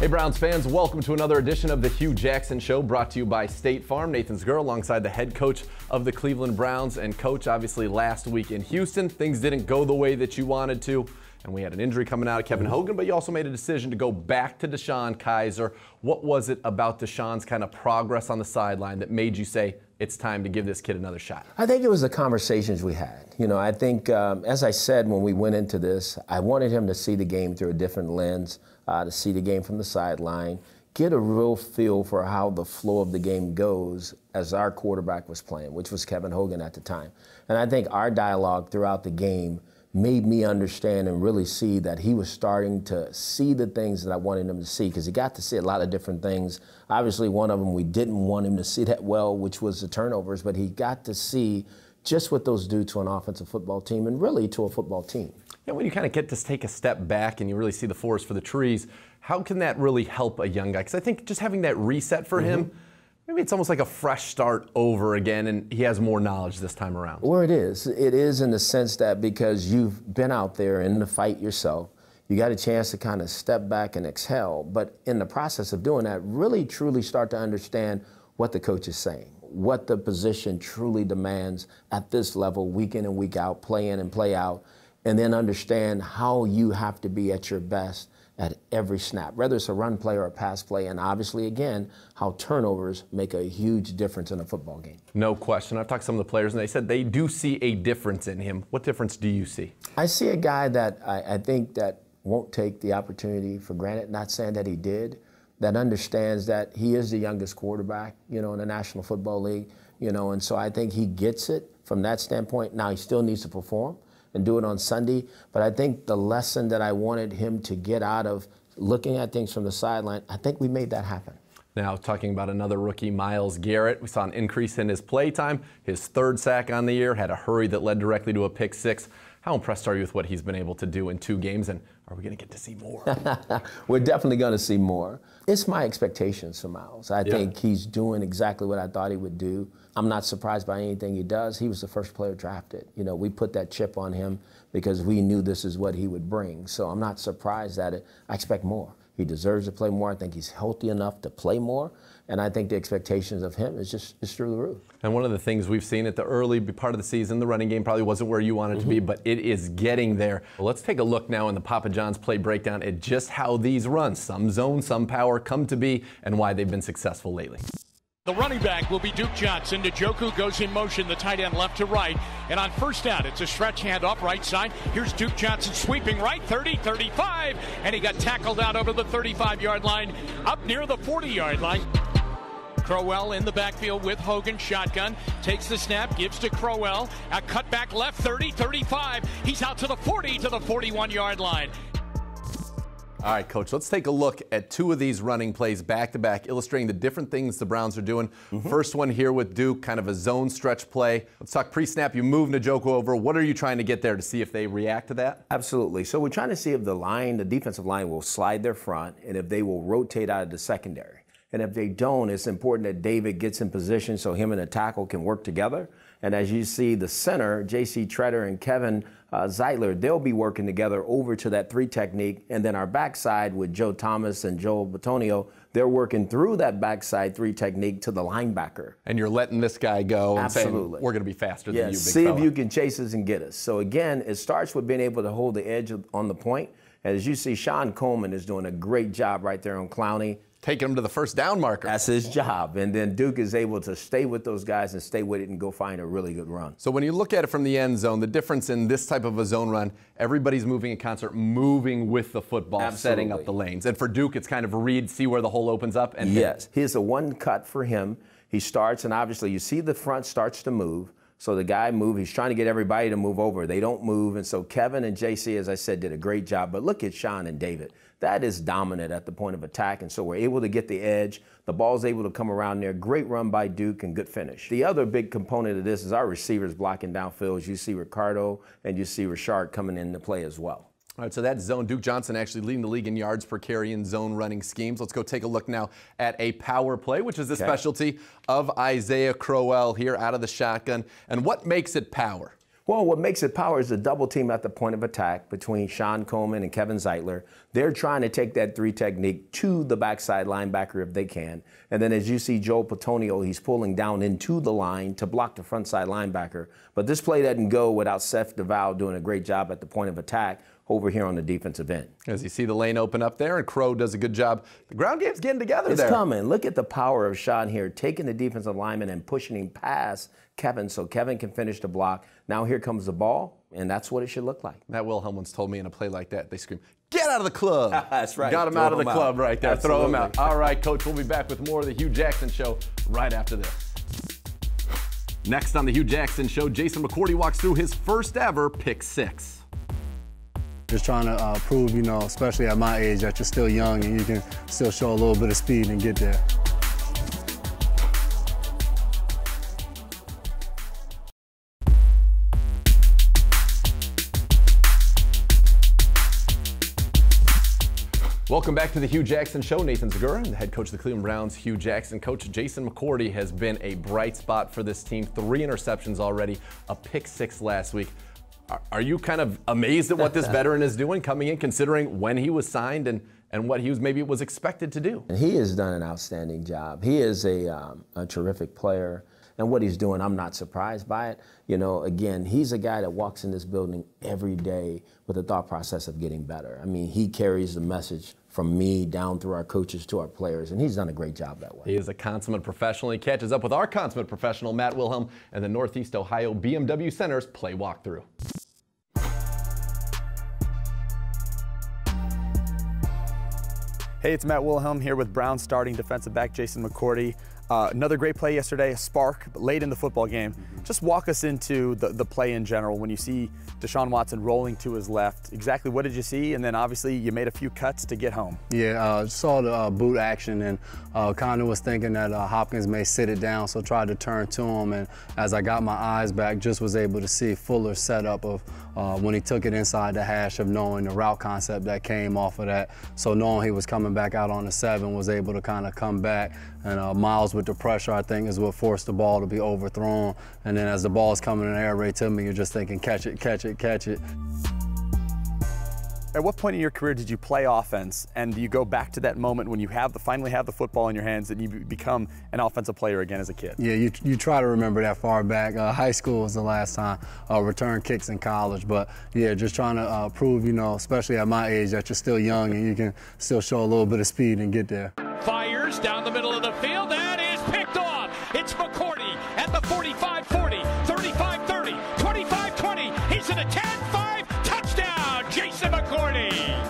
Hey Browns fans, welcome to another edition of the Hue Jackson Show, brought to you by State Farm. Nathan Zgurl alongside the head coach of the Cleveland Browns. And coach, obviously last week in Houston, things didn't go the way that you wanted to. And we had an injury coming out of Kevin Hogan, but you also made a decision to go back to Deshaun Kaiser. What was it about Deshaun's kind of progress on the sideline that made you say, it's time to give this kid another shot? I think it was the conversations we had. You know, I think, as I said when we went into this, I wanted him to see the game through a different lens, to see the game from the sideline, get a real feel for how the flow of the game goes as our quarterback was playing, which was Kevin Hogan at the time. And I think our dialogue throughout the game made me understand and really see that he was starting to see the things that I wanted him to see, because he got to see a lot of different things. Obviously, one of them we didn't want him to see that well, which was the turnovers, but he got to see just what those do to an offensive football team and really to a football team. Yeah, when you kind of get to take a step back and you really see the forest for the trees, how can that really help a young guy? Because I think just having that reset for him, maybe it's almost like a fresh start over again, and he has more knowledge this time around. Well, it is. It is in the sense that because you've been out there in the fight yourself, you got a chance to kind of step back and exhale. But in the process of doing that, really truly start to understand what the coach is saying, what the position truly demands at this level, week in and week out, play in and play out, and then understand how you have to be at your best at every snap, whether it's a run play or a pass play, and obviously, again, how turnovers make a huge difference in a football game. No question. I've talked to some of the players, and they said they do see a difference in him. What difference do you see? I see a guy that I think that won't take the opportunity for granted, not saying that he did, that understands that he is the youngest quarterback, you know, in the National Football League, you know, and so I think he gets it from that standpoint. Now, he still needs to perform and do it on Sunday. But I think the lesson that I wanted him to get out of looking at things from the sideline, I think we made that happen. Now, talking about another rookie, Myles Garrett, we saw an increase in his play time. His third sack on the year, had a hurry that led directly to a pick six. How impressed are you with what he's been able to do in 2 games, and are we going to get to see more? We're definitely going to see more. It's my expectations for Myles. I think he's doing exactly what I thought he would do. I'm not surprised by anything he does. He was the first player drafted. You know, we put that chip on him because we knew this is what he would bring. So I'm not surprised at it. I expect more. He deserves to play more. I think he's healthy enough to play more. And I think the expectations of him is through the roof. And one of the things we've seen at the early part of the season, the running game probably wasn't where you wanted it to be, but it is getting there. Well, let's take a look now in the Papa John's play breakdown at just how these runs, some zone, some power, come to be and why they've been successful lately. The running back will be Duke Johnson. Njoku goes in motion, the tight end left to right. And on first down, it's a stretch handoff right side. Here's Duke Johnson sweeping right, 30, 35. And he got tackled out over the 35-yard line, up near the 40-yard line. Crowell in the backfield with Hogan, shotgun, takes the snap, gives to Crowell. A cutback left, 30, 35. He's out to the 40, to the 41-yard line. All right, Coach, let's take a look at 2 of these running plays back-to-back, illustrating the different things the Browns are doing. First one here with Duke, kind of a zone stretch play. Let's talk pre-snap. You move Njoku over. What are you trying to get there to see if they react to that? Absolutely. So we're trying to see if the defensive line will slide their front and if they will rotate out of the secondary. And if they don't, it's important that David gets in position so him and the tackle can work together. And as you see, the center, J.C. Treader and Kevin Zeitler, they'll be working together over to that 3 technique. And then our backside with Joe Thomas and Joe Bitonio, they're working through that backside 3 technique to the linebacker. And you're letting this guy go and saying, we're going to be faster than you, big see fella. if you can chase us and get us. So again, it starts with being able to hold the edge on the point. As you see, Sean Coleman is doing a great job right there on Clowney. Taking him to the first down marker. That's his job. And then Duke is able to stay with those guys and stay with it and go find a really good run. So when you look at it from the end zone, the difference in this type of a zone run, everybody's moving in concert, moving with the football, setting up the lanes. And for Duke, it's kind of read, see where the hole opens up. And yes, here's a one cut for him. He starts, and obviously you see the front starts to move. So the guy moved. He's trying to get everybody to move over. They don't move. And so Kevin and JC, as I said, did a great job. But look at Sean and David. That is dominant at the point of attack. And so we're able to get the edge. The ball's able to come around there. Great run by Duke and good finish. The other big component of this is our receivers blocking downfield. You see Ricardo and you see Richard coming into play as well. All right, so that zone, Duke Johnson actually leading the league in yards per carry in zone running schemes. Let's go take a look now at a power play, which is the specialty of Isaiah Crowell here out of the shotgun. And what makes it power? Well, what makes it power is the double team at the point of attack between Sean Coleman and Kevin Zeitler. They're trying to take that 3 technique to the backside linebacker if they can. And then as you see Joe Bitonio, he's pulling down into the line to block the front side linebacker. But this play doesn't go without Seth DeVal doing a great job at the point of attack over here on the defensive end. As you see the lane open up there, and Crow does a good job. The ground game's getting together there. It's coming. Look at the power of Sean here, taking the defensive lineman and pushing him past Kevin so Kevin can finish the block. Now here comes the ball, and that's what it should look like. Matt Wilhelm once told me in a play like that, they scream, "Get out of the club." That's right. Got him out of the club right there. Absolutely. Throw him out. All right, Coach, we'll be back with more of the Hue Jackson Show right after this. Next on the Hue Jackson Show, Jason McCourty walks through his first ever pick 6. Just trying to prove, you know, especially at my age, that you're still young and you can still show a little bit of speed and get there. Welcome back to the Hue Jackson Show. Nathan Zegura and the head coach of the Cleveland Browns, Hue Jackson. Coach Jason McCourty has been a bright spot for this team. 3 interceptions already, a pick 6 last week. Are you kind of amazed at what this veteran is doing coming in, considering when he was signed and what he was expected to do? And he has done an outstanding job. He is a terrific player. And what he's doing, I'm not surprised by it. You know, again, he's a guy that walks in this building every day with the thought process of getting better. I mean, he carries the message from me down through our coaches to our players, and he's done a great job that way. He is a consummate professional. He catches up with our consummate professional, Matt Wilhelm, and the Northeast Ohio BMW Center's play walkthrough. Hey, it's Matt Wilhelm here with Browns starting defensive back Jason McCourty. Another great play yesterday, a spark late in the football game. Just walk us into the play in general. When you see Deshaun Watson rolling to his left, exactly what did you see? And then obviously you made a few cuts to get home. Yeah, saw the boot action and kind of was thinking that Hopkins may sit it down, so tried to turn to him. And as I got my eyes back, just was able to see fuller setup of when he took it inside the hash of knowing the route concept that came off of that. So knowing he was coming back out on the 7, was able to kind of come back. And Miles with the pressure, I think, is what forced the ball to be overthrown. And then as the ball is coming in the air right to me, you're just thinking, catch it, catch it, catch it. At what point in your career did you play offense, and do you go back to that moment when you finally have the football in your hands and you become an offensive player again as a kid? Yeah, you try to remember that far back. High school was the last time, return kicks in college. But yeah, just trying to prove, you know, especially at my age, that you're still young and you can still show a little bit of speed and get there. Fires down the middle of the field. That is picked off. It's McCourty at the 45-40, 35-30, 25-20. He's in a 10-5 touchdown. Jason McCourty.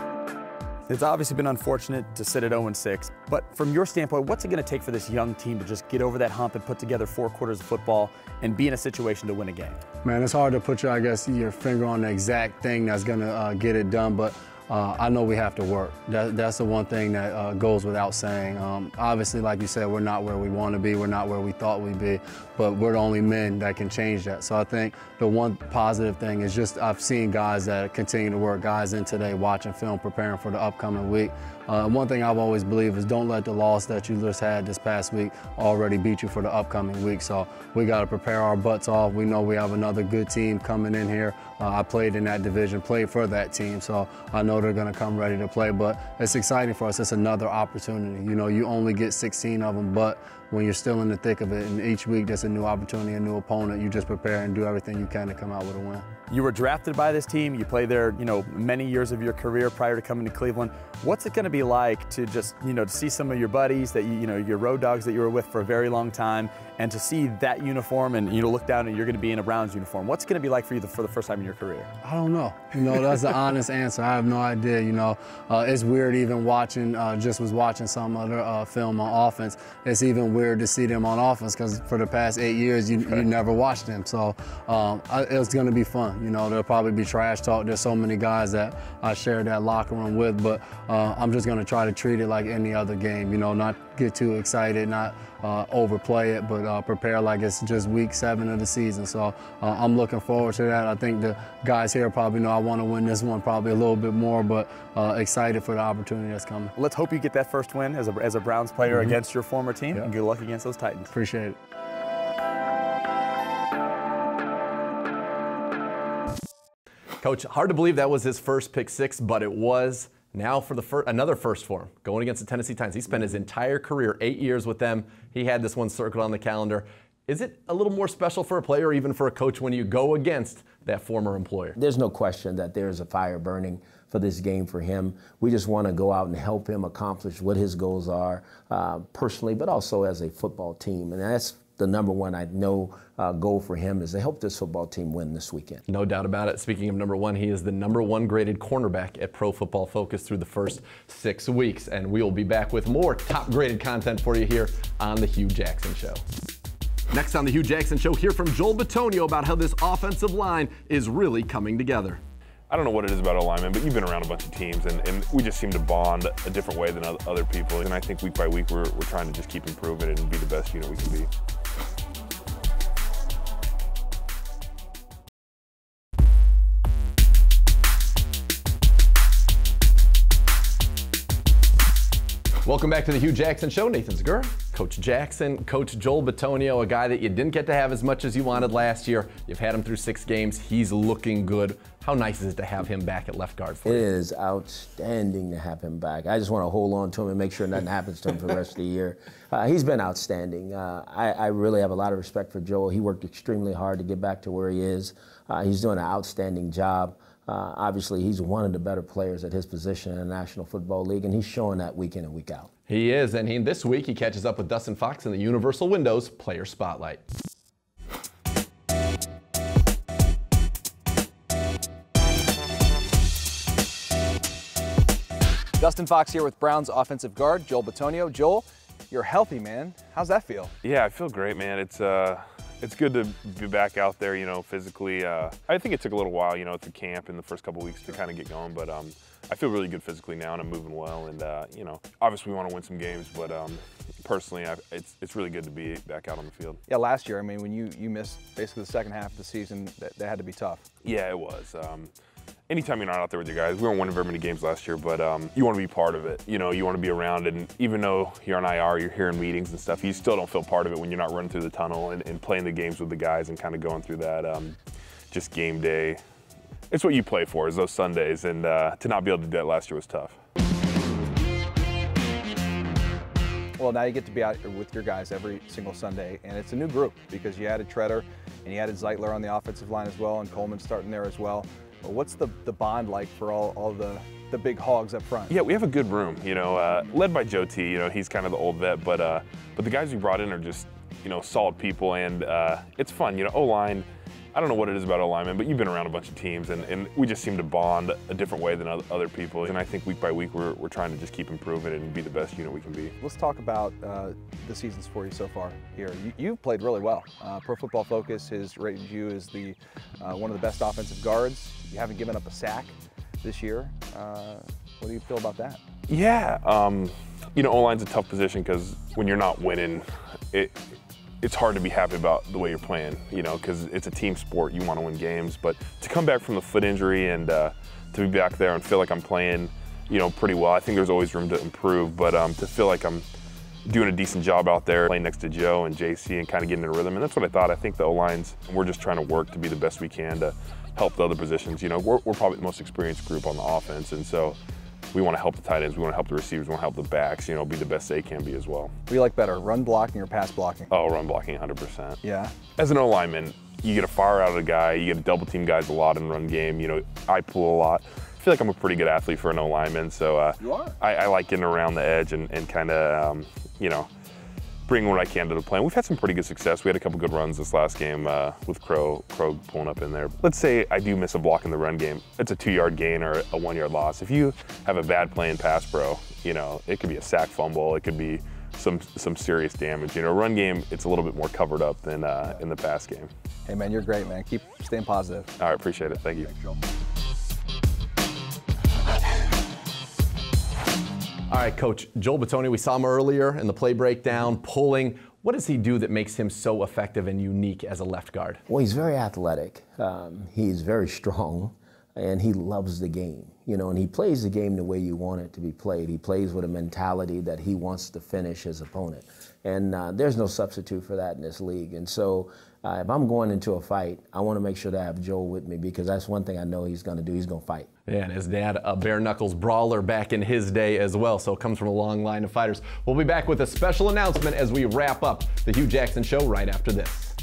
It's obviously been unfortunate to sit at 0-6, but from your standpoint, what's it going to take for this young team to just get over that hump and put together 4 quarters of football and be in a situation to win a game? Man, it's hard to put your finger on the exact thing that's going to get it done, but I know we have to work. That's the one thing that goes without saying. Obviously, like you said, we're not where we want to be. We're not where we thought we'd be, but we're the only men that can change that. So I think the one positive thing is just I've seen guys that continue to work, guys in today watching film, preparing for the upcoming week. One thing I've always believed is don't let the loss that you just had this past week already beat you for the upcoming week. So we got to prepare our butts off. We know we have another good team coming in here. I played in that division, played for that team, so I know they're going to come ready to play. But it's exciting for us. It's another opportunity. You know, you only get 16 of them, but when you're still in the thick of it, and each week there's a new opportunity, a new opponent, you just prepare and do everything you can to come out with a win. You were drafted by this team. You played there, you know, many years of your career prior to coming to Cleveland. What's it going to be like to just, you know, to see some of your buddies that you know, your road dogs that you were with for a very long time, and to see that uniform and, you know, look down and you're going to be in a Browns uniform? What's it going to be like for you for the first time in your career? I don't know. You know, that's the honest answer. I have no idea. You know, it's weird even watching, just was watching some other film on offense. It's even weird to see them on offense because for the past 8 years, you never watched them. So it's going to be fun. You know, there'll probably be trash talk. There's so many guys that I share that locker room with, but I'm just going to try to treat it like any other game. You know, not get too excited, not overplay it, but prepare like it's just week 7 of the season. So I'm looking forward to that. I think the guys here probably know I want to win this one probably a little bit more, but excited for the opportunity that's coming. Let's hope you get that first win as a Browns player against your former team, and good luck against those Titans. Appreciate it. Coach, hard to believe that was his first pick six, but it was. Now for another first for him, going against the Tennessee Titans. He spent his entire career, 8 years with them. He had this one circled on the calendar. Is it a little more special for a player or even for a coach when you go against that former employer? There's no question that there's a fire burning for this game for him. We just want to go out and help him accomplish what his goals are personally, but also as a football team. And that's the number one I know goal for him, is to help this football team win this weekend. No doubt about it. Speaking of number one, he is the number one graded cornerback at Pro Football Focus through the first 6 weeks. And we will be back with more top graded content for you here on the Hue Jackson Show. Next on the Hue Jackson Show, hear from Joel Bitonio about how this offensive line is really coming together. I don't know what it is about alignment, but you've been around a bunch of teams, and we just seem to bond a different way than other people. And I think week by week we're trying to just keep improving and be the best unit we can be. Welcome back to the Hue Jackson Show. Nathan Zegura, Coach Jackson, Coach Joel Bitonio, a guy that you didn't get to have as much as you wanted last year. You've had him through 6 games. He's looking good. How nice is it to have him back at left guard for you? It is outstanding to have him back. I just want to hold on to him and make sure nothing happens to him for the rest of the year. He's been outstanding. I really have a lot of respect for Joel. He worked extremely hard to get back to where he is. He's doing an outstanding job. Obviously, he's one of the better players at his position in the National Football League, and he's showing that week in and week out. He is, and this week he catches up with Dustin Fox in the Universal Windows Player Spotlight. Dustin Fox here with Browns offensive guard Joel Bitonio. Joel, you're healthy, man. How's that feel? Yeah, I feel great, man. It's good to be back out there, you know, physically. I think it took a little while, you know, through camp in the first couple weeks to kind of get going, but I feel really good physically now, and I'm moving well. And you know, obviously we want to win some games, but personally, it's really good to be back out on the field. Yeah, last year, I mean, when you missed basically the second half of the season, that had to be tough. Yeah, it was. Anytime you're not out there with your guys, we weren't winning very many games last year, but you want to be part of it. You know, you want to be around, and even though you're on IR, you're here in meetings and stuff, you still don't feel part of it when you're not running through the tunnel and playing the games with the guys and kind of going through that just game day. It's what you play for, is those Sundays, and to not be able to do that last year was tough. Well, now you get to be out with your guys every single Sunday, and it's a new group because you added Treader and you added Zeitler on the offensive line as well, and Coleman starting there as well. But what's the bond like for all the big hogs up front? Yeah, we have a good room, you know, led by Joe T. You know, he's kind of the old vet, but the guys we brought in are just, you know, solid people, and it's fun. You know, O-line, I don't know what it is about O-linemen, but you've been around a bunch of teams, and we just seem to bond a different way than other people. And I think week by week we're trying to just keep improving and be the best unit we can be. Let's talk about the seasons for you so far here. You've played really well. Pro Football Focus has rated you as the one of the best offensive guards. You haven't given up a sack this year. What do you feel about that? Yeah, you know, O-line's a tough position because when you're not winning, it's hard to be happy about the way you're playing, you know, because it's a team sport. You want to win games, but to come back from the foot injury and to be back there and feel like I'm playing, you know, pretty well. I think there's always room to improve, but to feel like I'm doing a decent job out there, playing next to Joe and JC and kind of getting in a rhythm, and that's what I thought. I think the O-lines, we're just trying to work to be the best we can to help the other positions. You know, we're probably the most experienced group on the offense, and so we want to help the tight ends, we want to help the receivers, we want to help the backs, you know, be the best they can be as well. What do you like better, run blocking or pass blocking? Oh, run blocking 100%. Yeah. As an O-lineman, you get a fire out of the guy, you get to double team guys a lot in run game, you know, I pull a lot. I feel like I'm a pretty good athlete for an O-lineman, so you are. I like getting around the edge and kind of, you know, bring what I can to the play. We've had some pretty good success. We had a couple good runs this last game with Crow pulling up in there. Let's say I do miss a block in the run game. It's a 2-yard gain or a 1-yard loss. If you have a bad play in pass pro, you know, it could be a sack fumble. It could be some serious damage. You know, run game, it's a little bit more covered up than in the pass game. Hey, man, you're great, man. Keep staying positive. All right, appreciate it. Thank you. All right, Coach Joel Bitonio, we saw him earlier in the play breakdown, pulling. What does he do that makes him so effective and unique as a left guard? Well, he's very athletic. He's very strong, and he loves the game. You know, and he plays the game the way you want it to be played. He plays with a mentality that he wants to finish his opponent. And there's no substitute for that in this league. And so if I'm going into a fight, I want to make sure that I have Joel with me, because that's one thing I know he's going to do. He's going to fight. Yeah, and his dad, a bare knuckles brawler back in his day as well, so it comes from a long line of fighters. We'll be back with a special announcement as we wrap up the Hue Jackson Show right after this.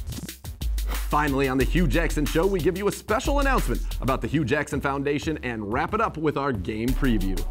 Finally, on the Hue Jackson Show, we give you a special announcement about the Hue Jackson Foundation and wrap it up with our game preview.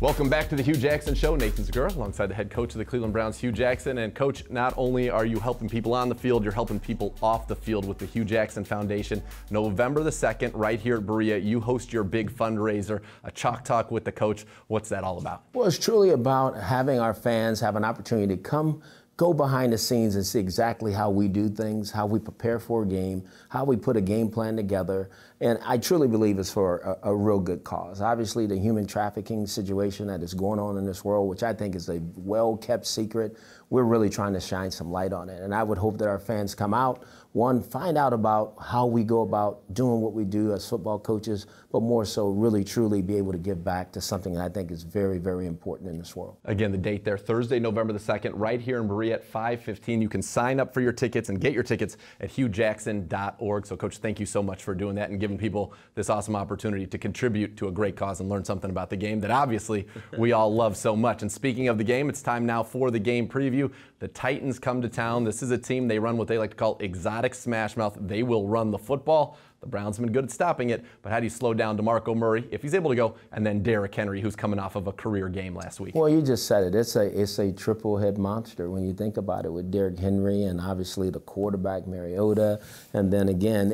Welcome back to the Hue Jackson Show. Nathan Segura alongside the head coach of the Cleveland Browns, Hue Jackson. And Coach, not only are you helping people on the field, you're helping people off the field with the Hue Jackson Foundation. November the 2nd, right here at Berea, you host your big fundraiser, a Chalk Talk with the coach. What's that all about? Well, it's truly about having our fans have an opportunity to go behind the scenes and see exactly how we do things, how we prepare for a game, how we put a game plan together. And I truly believe it's for a real good cause. Obviously, the human trafficking situation that is going on in this world, which I think is a well-kept secret, we're really trying to shine some light on it. And I would hope that our fans come out, one, find out about how we go about doing what we do as football coaches, but more so really, truly be able to give back to something that I think is very, very important in this world. Again, the date there, Thursday, November the 2nd, right here in Berea at 5:15. You can sign up for your tickets and get your tickets at huejackson.org. So, Coach, thank you so much for doing that and giving people this awesome opportunity to contribute to a great cause and learn something about the game that obviously we all love so much. And speaking of the game, it's time now for the game preview. The Titans come to town. This is a team, they run what they like to call exotic smash mouth. They will run the football. The Browns have been good at stopping it, but how do you slow down DeMarco Murray if he's able to go, and then Derrick Henry, who's coming off of a career game last week? Well, you just said it. It's a triple head monster when you think about it, with Derrick Henry and obviously the quarterback Mariota, and then again,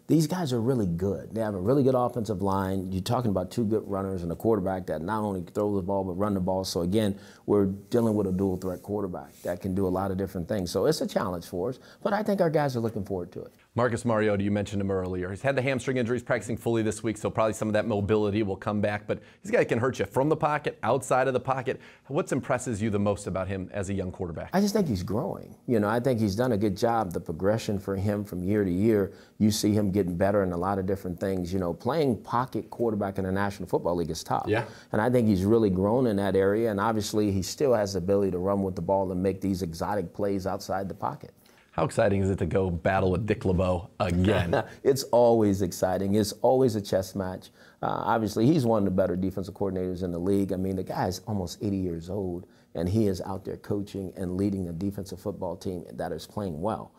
these guys are really good. They have a really good offensive line. You're talking about two good runners and a quarterback that not only throws the ball but run the ball. So again, we're dealing with a dual threat quarterback that can do a lot of different things. So it's a challenge for us, but I think our guys are looking forward to it. Marcus Mariota, you mentioned him earlier. He's had the hamstring injuries, practicing fully this week, so probably some of that mobility will come back. But he's a guy that can hurt you from the pocket, outside of the pocket. What impresses you the most about him as a young quarterback? I just think he's growing. You know, I think he's done a good job. The progression for him from year to year, you see him getting better in a lot of different things. You know, playing pocket quarterback in the National Football League is tough. Yeah. And I think he's really grown in that area. And obviously, he still has the ability to run with the ball and make these exotic plays outside the pocket. How exciting is it to go battle with Dick LeBeau again? It's always exciting. It's always a chess match. Obviously, he's one of the better defensive coordinators in the league. I mean, the guy's almost 80 years old, and he is out there coaching and leading a defensive football team that is playing well.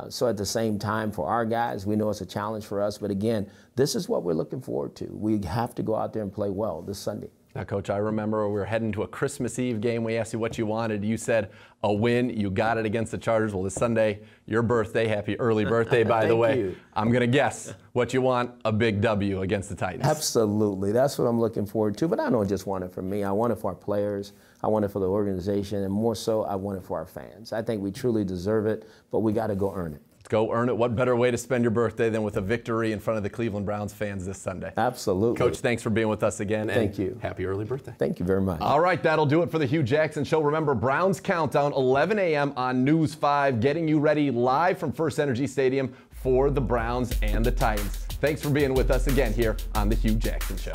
So at the same time, for our guys, we know it's a challenge for us. But again, this is what we're looking forward to. We have to go out there and play well this Sunday. Now, Coach, I remember we were heading to a Christmas Eve game. We asked you what you wanted. You said a win. You got it against the Chargers. Well, this Sunday, your birthday. Happy early birthday, by the way. You. I'm going to guess what you want, a big W against the Titans. Absolutely. That's what I'm looking forward to. But I don't just want it for me. I want it for our players. I want it for the organization. And more so, I want it for our fans. I think we truly deserve it, but we got to go earn it. Go earn it. What better way to spend your birthday than with a victory in front of the Cleveland Browns fans this Sunday? Absolutely. Coach, thanks for being with us again. Thank you. Happy early birthday. Thank you very much. All right, that'll do it for the Hue Jackson Show. Remember, Browns Countdown, 11 a.m. on News 5, getting you ready live from First Energy Stadium for the Browns and the Titans. Thanks for being with us again here on the Hue Jackson Show.